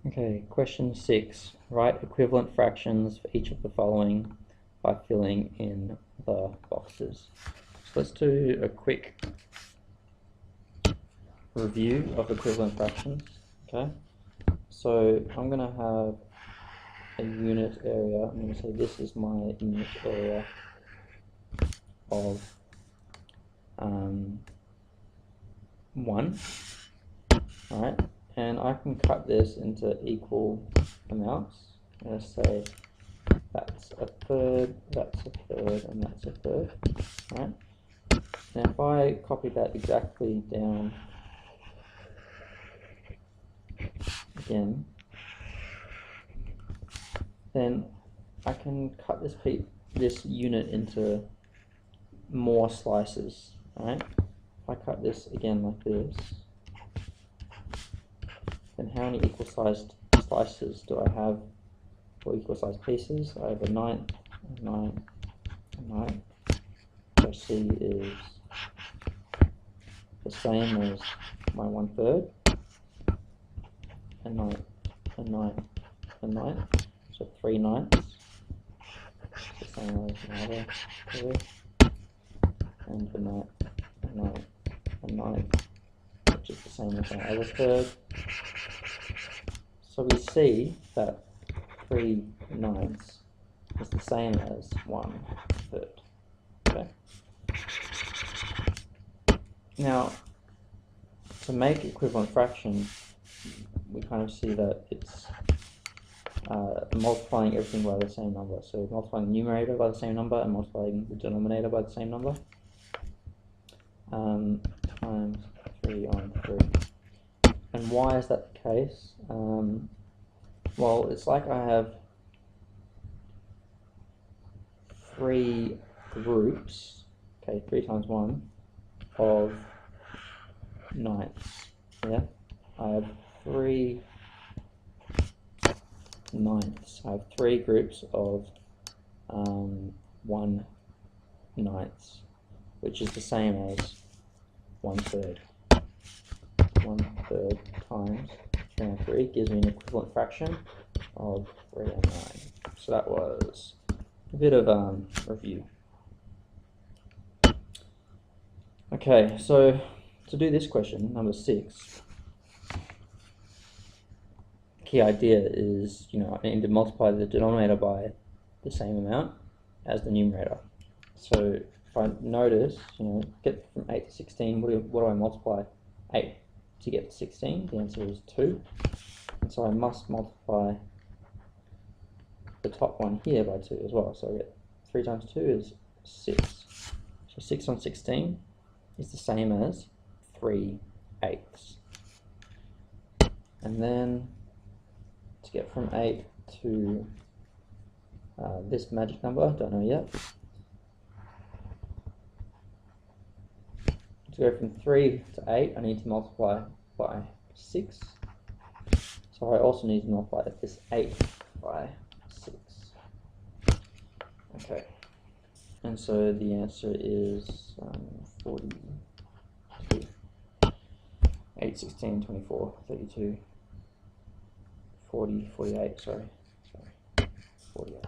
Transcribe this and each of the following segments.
Okay, question 6. Write equivalent fractions for each of the following by filling in the boxes. So let's do a quick review of equivalent fractions. Okay, so I'm going to have a unit area. I'm going to say this is my unit area of 1. Alright, and I can cut this into equal amounts. Let's say that's a third, that's a third, and that's a third. Alright, now if I copy that exactly down again, then I can cut this unit into more slices. Alright, if I cut this again like this, then how many equal sized slices do I have for equal sized pieces? I have a 9th, a 9th, a 9th, which I see is the same as my 1/3, a 9th, a 9th, a 9th, so 3/9, the same as my other 3rd, and a 9th, a 9th, a 9th, which is the same as my other 3rd. So we see that 3/9 is the same as 1/3. Okay. Now, to make equivalent fractions, we kind of see that it's multiplying everything by the same number. So multiplying the numerator by the same number and multiplying the denominator by the same number. Times 3 on 3. And why is that the case? Well, it's like I have 3 groups, okay, 3 times 1, of 9ths. Yeah, I have 3 9ths. I have 3 groups of 1/9, which is the same as 1/3. 1/3 times 3 on 3 gives me an equivalent fraction of 3 on 9. So that was a bit of review. Okay, so to do this question, number 6, key idea is, I need to multiply the denominator by the same amount as the numerator. So if I notice, get from 8 to 16, what do I multiply 8 to get to 16? The answer is 2. And so I must multiply the top one here by 2 as well. So I get 3 times 2 is 6. So 6 on 16 is the same as 3/8. And then to get from 8 to this magic number, don't know yet. To go from 3 to 8, I need to multiply by 6. So I also need to multiply this 8 by 6. Okay. And so the answer is 42. 8, 16, 24, 32, 40, 48, sorry, 48.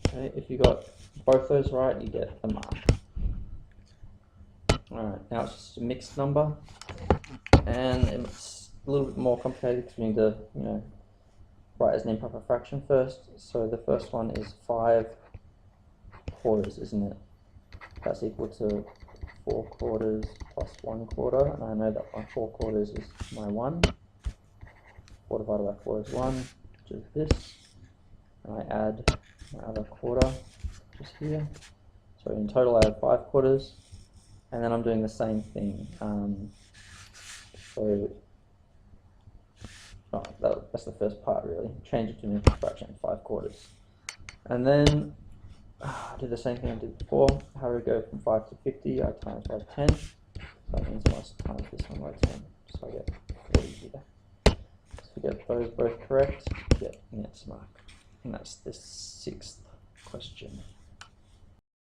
Okay, if you got both those right, you get a mark. Alright, now it's just a mixed number, and it's a little bit more complicated because we need to, write as an improper fraction first. So the first one is 5/4, isn't it? That's equal to 4/4 plus 1/4, and I know that my 4/4 is my 1. 4 divided by 4 is 1, which is this. And I add my other quarter, which is here. So in total I have 5/4, and then I'm doing the same thing. That's the first part really. Change it to an improper fraction, 5/4. And then do the same thing I did before. How do we go from 5 to 50? I times by 10. So that means I must times this one by 10. So I get 40 here. So we get those both correct, we get an answer mark. And that's the 6th question.